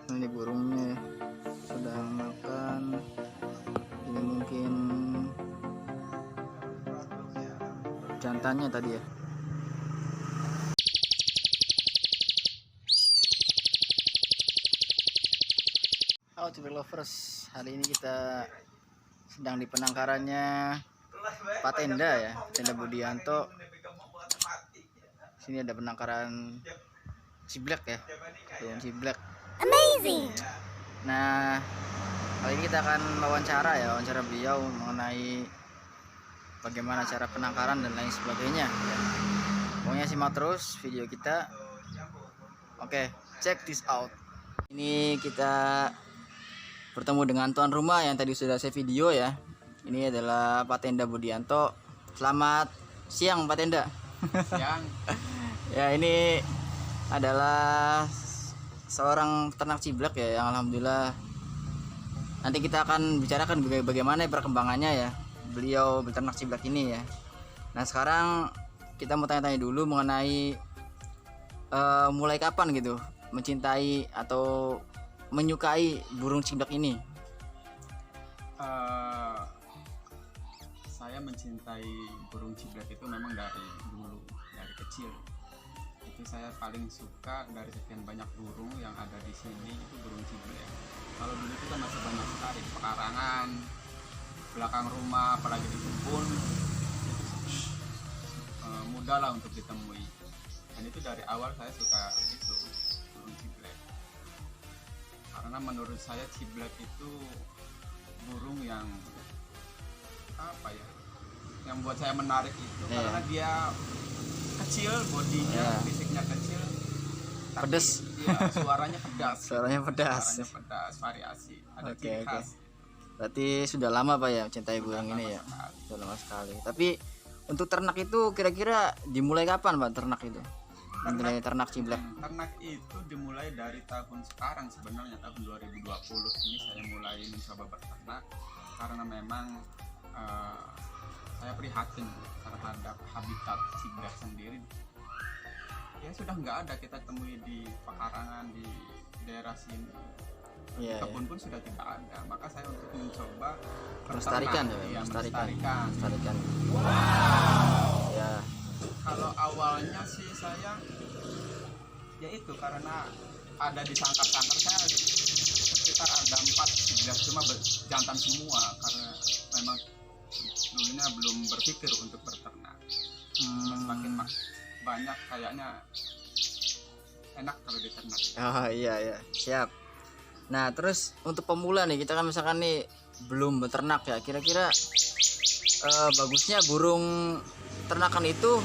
Ini burungnya sedang makan. Ini mungkin jantannya tadi ya. Halo TV lovers, hari ini kita sedang di penangkarannya Pak Tenda ya, Tenda Budianto. Sini ada penangkaran ciblek ya, burung ciblek. Amazing. Nah, kali ini kita akan wawancara beliau mengenai bagaimana cara penangkaran dan lain sebagainya. Pokoknya simak terus video kita. Oke, check this out. Ini kita bertemu dengan tuan rumah yang tadi sudah saya video ya. Ini adalah Pak Tenda Budianto. Selamat siang Pak Tenda. Siang. Ya, ini adalah seorang ternak ciblek ya, yang alhamdulillah nanti kita akan bicarakan bagaimana perkembangannya ya beliau beternak ciblek ini ya. Nah, sekarang kita mau tanya-tanya dulu mengenai mulai kapan gitu mencintai atau menyukai burung ciblek ini. Saya mencintai burung ciblek itu memang dari dulu, dari kecil. Itu saya paling suka dari sekian banyak burung yang ada di sini itu burung ciblek. Kalau dulu kita masih banyak sekali di pekarangan, belakang rumah, apalagi di kebun, mudah lah untuk ditemui. Dan itu dari awal saya suka itu burung ciblek. Karena menurut saya ciblek itu burung yang apa ya, yang buat saya menarik itu karena dia kecil, bodinya, fisiknya kecil, Pedes. Ya, suaranya pedas. Suaranya pedas. Suaranya pedas, variasi, ada Oke, ciri khas. Berarti sudah lama Pak ya mencintai burung ini ya. Sudah lama sekali. Tapi untuk ternak itu kira-kira dimulai kapan Pak ternak itu? Dimulai ternak ciblek. Ternak itu dimulai dari tahun sekarang, sebenarnya tahun 2020 ini saya mulai mencoba berternak karena memang saya prihatin terhadap habitat ciblek sendiri. Ya sudah nggak ada kita temui di pekarangan di daerah sini. Kebun pun sudah tidak ada, maka saya untuk mencoba melestarikan ya, melestarikan. Wow. Ya. Kalau awalnya sih saya ya itu karena ada di sangkar-sangkar saya sekitar ada 4 ciblek, cuma jantan semua karena memang dulunya belum berpikir untuk berternak. Semakin banyak kayaknya enak kalau diternak. Oh iya siap. Nah, terus untuk pemula nih, kita kan misalkan nih belum beternak ya, kira-kira bagusnya burung ternakan itu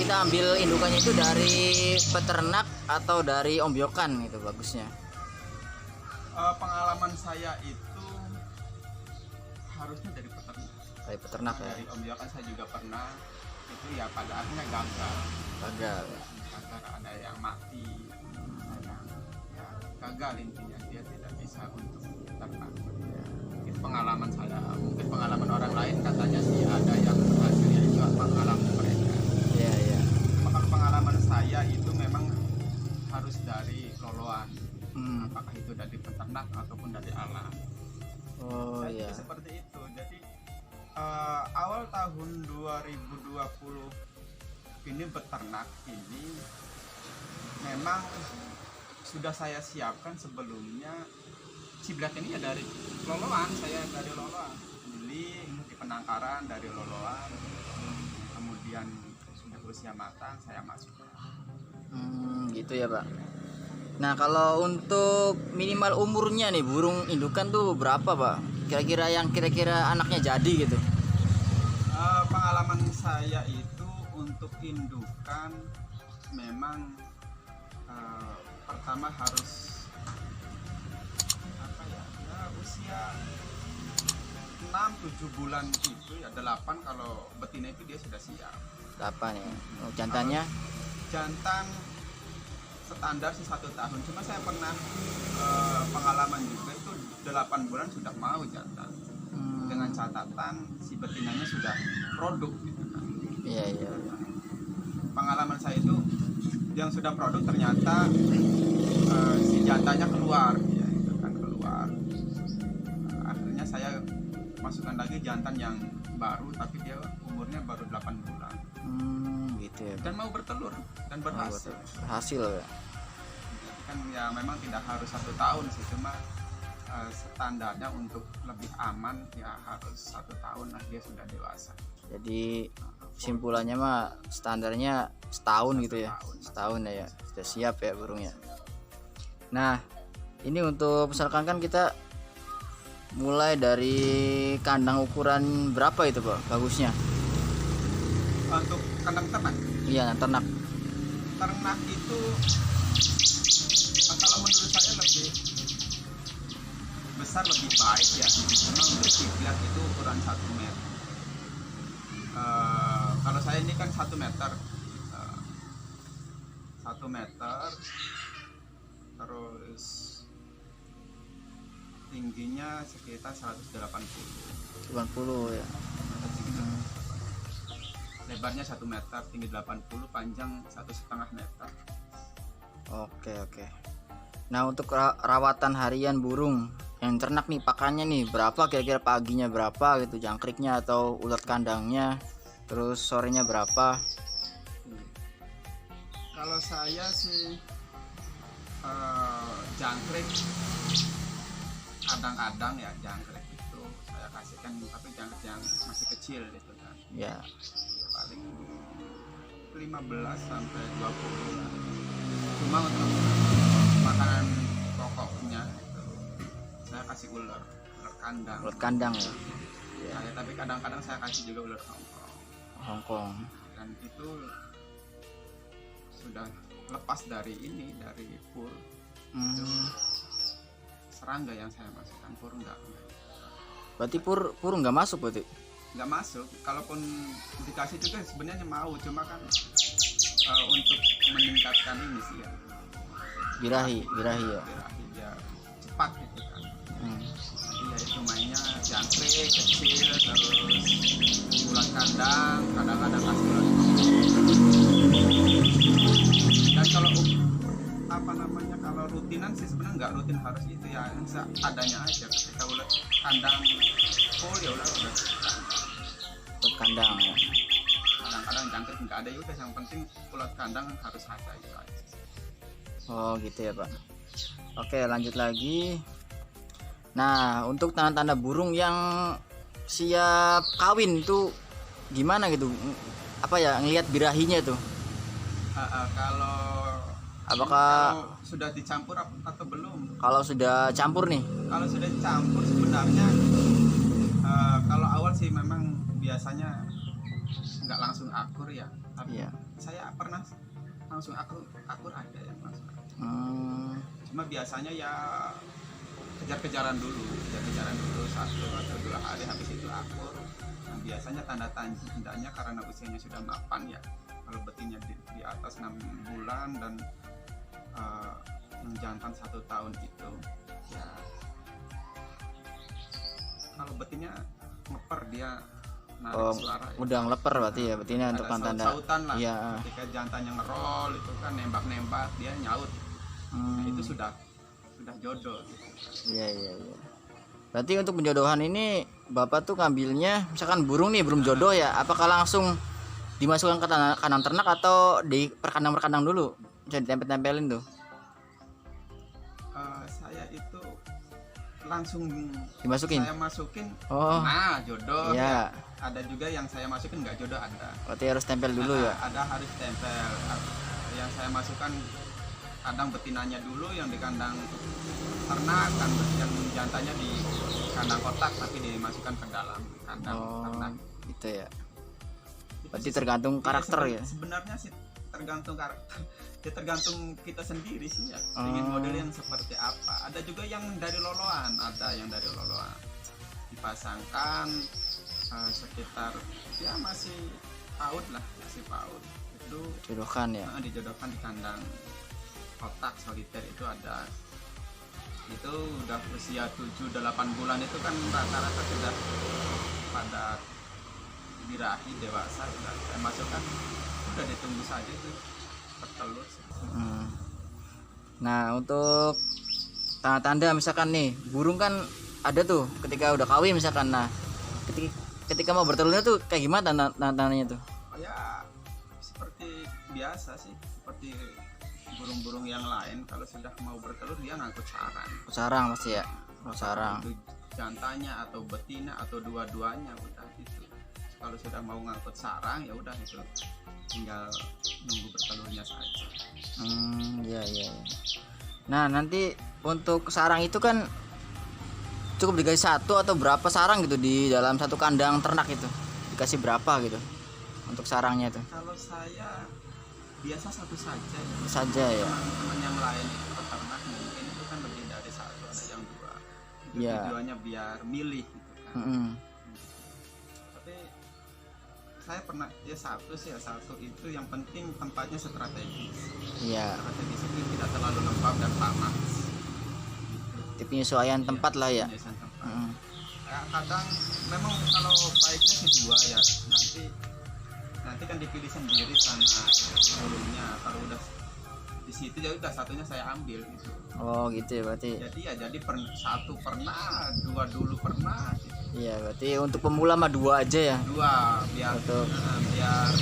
kita ambil indukannya itu dari peternak atau dari ombyokan gitu bagusnya? Pengalaman saya itu harusnya dari peternak. Dari peternak ya. Dari ombyokan saya juga pernah, itu ya pada akhirnya gagal. Gagal. Ada yang mati, ada ya gagal, intinya dia tidak bisa untuk ternak. Itu pengalaman saya. Mungkin pengalaman orang lain katanya sih ada yang berhasil, ya itu pengalaman mereka. Iya. Kalau pengalaman saya itu memang harus dari loloan. Apakah itu dari peternak ataupun dari alam. Oh saya iya. seperti itu. Jadi awal tahun 2020 ini beternak ini memang sudah saya siapkan sebelumnya. Ciblek ini ya dari loloan, saya dari loloan beli di penangkaran dari loloan, kemudian sudah berusia matang saya masukkan. Gitu ya Pak. Nah, kalau untuk minimal umurnya nih burung indukan tuh berapa Pak? Kira-kira yang kira-kira anaknya jadi gitu? Pengalaman saya itu untuk indukan memang pertama harus apa ya, usia 6-7 bulan itu ya, 8 kalau betina itu dia sudah siap. 8 ya. Oh, jantannya? Jantan standar sih 1 tahun, cuma saya pernah pengalaman juga itu 8 bulan sudah mau jantan. Dengan catatan si betinanya sudah produk gitu kan. Iya. Pengalaman saya itu yang sudah produk ternyata si jantannya keluar ya, itu kan keluar. Akhirnya saya masukkan lagi jantan yang baru, tapi dia umurnya baru 8 bulan Gitu ya. dan mau bertelur dan berhasil. Berhasil ya. Kan ya memang tidak harus 1 tahun sih, cuma standarnya untuk lebih aman ya harus 1 tahun lah dia sudah dewasa. Jadi simpulannya mah standarnya setahun gitu ya. tahun. Setahun ya, sudah siap ya burungnya. Nah, ini untuk misalkan kan kita mulai dari kandang ukuran berapa itu Pak bagusnya? Untuk kandang ternak, Iya, ternak. ternak itu kalau menurut saya lebih besar lebih baik ya, memang untuk kiblat itu ukuran 1 meter. Kalau saya ini kan 1 meter, 1 meter, terus tingginya sekitar 180, 80 ya. lebarnya 1 meter, tinggi 80, panjang 1,5 meter. Oke. Nah, untuk rawatan harian burung yang ternak nih, pakannya nih berapa kira-kira, paginya berapa gitu jangkriknya atau ulat kandangnya, terus sorenya berapa? Kalau saya sih jangkrik kadang-kadang ya, jangkrik itu saya kasihkan, tapi jangkrik yang masih kecil gitu kan Ya. ya, paling 15 sampai 20 lah. Cuma untuk makanan pokoknya itu saya kasih ular kandang. Ulat kandang ya. Ya, tapi kadang-kadang saya kasih juga ular Hongkong, Hongkong. dan itu sudah lepas dari ini, dari pur. Itu serangga yang saya masukkan, pur enggak Berarti pur nggak masuk berarti? nggak masuk. Kalaupun dikasih juga sebenarnya mau, cuma kan untuk meningkatkan ini sih ya, Birahi ya. birahi biar cepat gitu kan. Jadi ya itu mainnya jangkrik kecil, terus ulat kandang, kadang-kadang kasih ulat kandang. Dan kalau apa namanya, kalau rutinan sih sebenarnya nggak rutin harus itu ya, adanya aja. Ketika ulat kandang full ya udah Ulat kandang ya. kadang-kadang jangkrik nggak ada, ya udah yang penting ulat kandang harus ada itu aja. Oh gitu ya Pak. Oke, lanjut lagi. Nah, untuk tanda-tanda burung yang siap kawin itu gimana gitu? Apa ya, ngelihat birahinya tuh? Kalau Apakah sudah dicampur atau belum? kalau sudah campur nih? Kalau sudah dicampur sebenarnya kalau awal sih memang biasanya nggak langsung akur ya, tapi Iya. saya pernah langsung akur ada yang langsung akur. Cuma biasanya ya kejar-kejaran dulu 1 atau 2 hari, habis itu akur. Nah, biasanya tanda-tandanya karena usianya sudah mapan ya, kalau betinnya di atas 6 bulan dan yang jantan 1 tahun itu ya, kalau betinnya ngeper dia narik suara ya. Udah ngeleper berarti ya, betina untuk Ada tanda. saut-sautan lah. Iya. Ketika jantannya ngerol itu kan nembak-nembak, dia nyaut. Nah, itu sudah jodoh gitu. Iya. Berarti untuk penjodohan ini Bapak tuh ngambilnya misalkan burung nih belum jodoh ya, apakah langsung dimasukkan ke kandang ternak atau di perkandang dulu? Bisa ditempel-tempelin tuh. Saya itu langsung Dimasukin. saya masukin. Oh. Nah, jodoh Iya. ya. Ada juga yang saya masukin nggak jodoh, ada. Berarti harus tempel dulu ya. Ada harus tempel. Yang saya masukkan kandang betinanya dulu, yang di kandang ternak, kan yang jantannya di kandang kotak tapi dimasukkan ke dalam kandang ternak. Gitu ya. Berarti tergantung karakter ya. Sebenarnya sih tergantung karakter. Ya tergantung kita sendiri sih ya. Ingin model yang seperti apa. Ada juga yang dari loloan, dipasangkan sekitar ya masih PAUD lah, itu Jodohkan ya. dijodohkan di kandang kotak soliter. Itu ada, itu udah usia 7-8 bulan itu kan rata-rata sudah pada birahi dewasa, sudah saya masukkan, udah ditunggu saja itu bertelur. Nah, untuk tanda-tanda misalkan nih burung kan ada tuh ketika udah kawin misalkan. Nah ketika mau bertelurnya tuh kayak gimana tanda-tandanya tuh? Ya seperti biasa sih, seperti burung-burung yang lain, kalau sudah mau bertelur dia ngangkut sarang. Sarang pasti ya. Sarang. Itu jantannya atau betina atau dua-duanya udah itu. Kalau sudah mau ngangkut sarang ya udah itu tinggal nunggu bertelurnya saja. Iya. Nah nanti untuk sarang itu kan cukup dikasih satu atau berapa sarang gitu di dalam satu kandang ternak itu, dikasih berapa gitu untuk sarangnya itu? Kalau saya biasa satu saja. Saja ya. Teman-teman yang lain itu peternak mungkin itu kan lebih dari satu, ada yang dua. Itu Iya. tujuannya biar milih gitu kan. Tapi saya pernah ya satu sih ya, satu itu yang penting tempatnya strategis. Iya. Strategis itu tidak terlalu lembab dan panas. Di penyesuaian tempat lah ya. Penyesuaian tempat. Ya, kadang memang kalau baiknya sih dua ya, nanti kan dipilih sendiri sama burungnya. Kalau udah di situ ya udah satunya saya ambil gitu. Oh gitu ya berarti. Jadi satu pernah, dua dulu pernah gitu. Iya berarti untuk pemula mah dua aja ya. Dua biar Betul. biar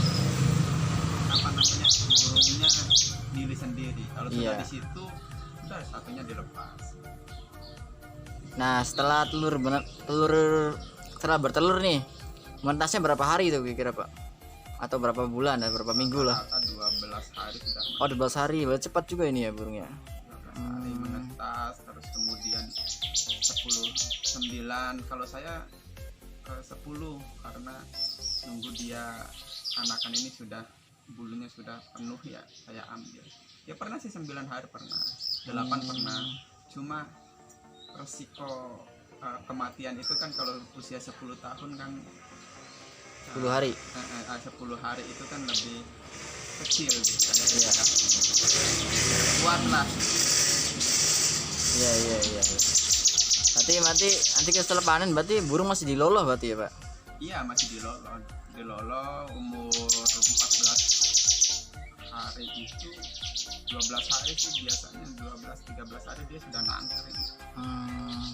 apa namanya burungnya milih sendiri. Kalau sudah Iya. di situ udah satunya dilepas. Nah setelah setelah bertelur nih, menetasnya berapa hari itu kira-kira Pak? Atau berapa bulan atau berapa minggu lah? Rata 12 hari sudah. Oh 12 hari, berarti cepat juga ini ya burungnya. 12 hari menetas, terus kemudian 9 kalau saya ke 10 karena nunggu dia anakan ini sudah bulunya sudah penuh ya saya ambil. Ya pernah sih 9 hari pernah, 8 pernah. Cuma resiko kematian itu kan kalau usia 10 tahun kan 10 hari. 10 hari itu kan lebih kecil gitu kan. Iya. Kuat lah. Iya. Berarti nanti setelah panen berarti burung masih diloloh berarti ya Pak? Iya masih dilolo umur 14 hari itu 12 hari sih biasanya 12-13 hari dia sudah nangkring.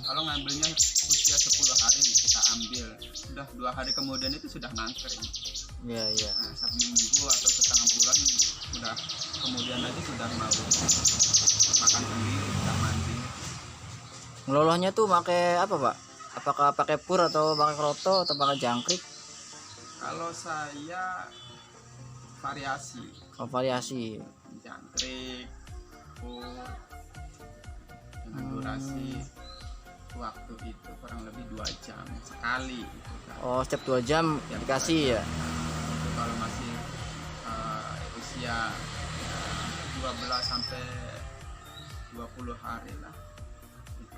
Kalau ngambilnya usia 10 hari kita ambil sudah 2 hari kemudian itu sudah nangkring. Iya. Nah, 1 minggu atau setengah bulan udah kemudian lagi sudah mau makan sendiri, sudah mandi. Ngelolohnya tuh pakai apa Pak? Apakah pakai pur atau pakai kroto atau pakai jangkrik? Kalau saya variasi Oh, variasi. jangkrik, pur, dengan durasi waktu itu kurang lebih 2 jam sekali gitu kan. Oh setiap 2 jam Setiap dikasih 2 ya? Itu kalau masih usia 12 sampai 20 hari lah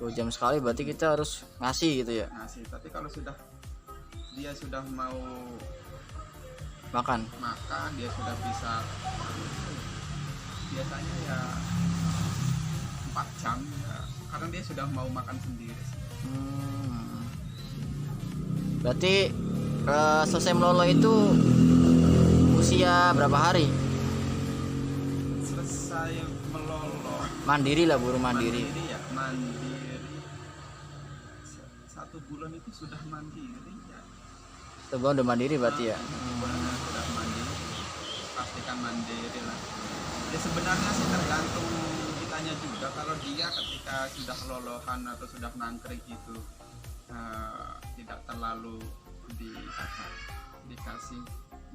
2 jam sekali berarti kita harus ngasih gitu ya? ngasih. Tapi kalau dia sudah mau Makan. dia sudah bisa biasanya ya 4 jam ya, karena dia sudah mau makan sendiri. Berarti selesai melolo itu usia berapa hari? Selesai melolo Mandiri lah, burung mandiri. mandiri 1 bulan itu sudah mandiri ya. Sebulan udah mandiri berarti ya? 1 bulan sudah mandiri, pastikan mandiri lah. Ya sebenarnya sih tergantung kitanya juga. Kalau dia ketika sudah lolohan atau sudah nangkring itu tidak terlalu dikasih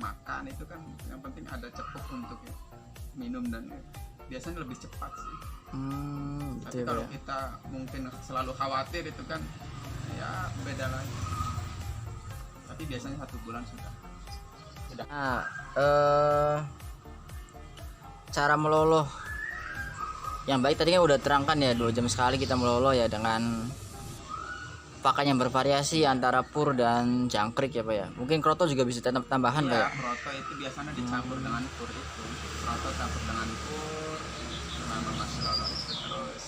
makan, itu kan yang penting ada cepuk untuk minum dan biasanya lebih cepat sih. Tapi Gitu kalau ya. kita mungkin selalu khawatir itu kan ya beda lagi. Tapi biasanya 1 bulan sudah. Nah, cara meloloh yang baik tadi kan udah terangkan ya, 2 jam sekali kita meloloh ya dengan pakan yang bervariasi antara pur dan jangkrik ya Pak ya. Mungkin kroto juga bisa tambahan Pak ya. Kroto itu biasanya dicampur dengan pur itu. Kroto campur dengan pur selama masih lolot itu terus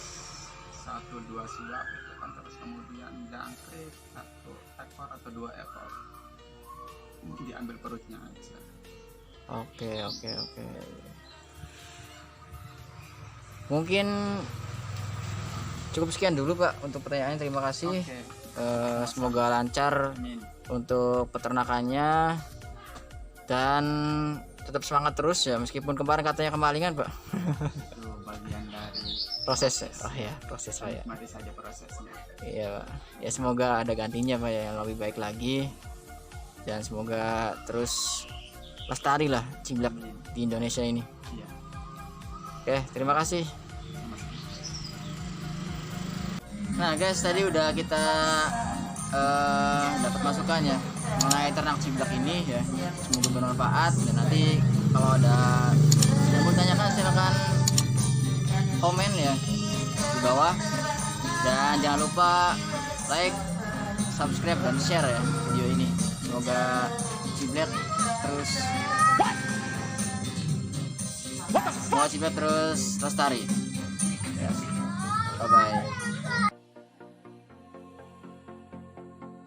1-2 suap itu kan, terus kemudian jangkrik 1 ekor atau 2 ekor diambil perutnya aja. Oke. Mungkin Cukup sekian dulu Pak untuk pertanyaannya. Terima kasih. Oke. Semoga lancar Amin. untuk peternakannya dan tetap semangat terus ya, meskipun kemarin katanya kemalingan Pak. Itu bagian dari Proses ya. Oh ya, proses Pak ya. mati saja prosesnya. Iya Pak. Ya semoga ada gantinya Pak ya, yang lebih baik lagi, dan semoga terus lestari lah ciblak Amin. di Indonesia ini. Iya. Oke, terima kasih. Nah guys, tadi udah kita dapat masukan ya mengenai ternak ciblak ini ya. Semoga bermanfaat, dan nanti kalau ada yang mau tanyakan silakan komen ya di bawah, dan jangan lupa like, subscribe, dan share ya video ini. Semoga ciblak terus lestari ya. Bye bye.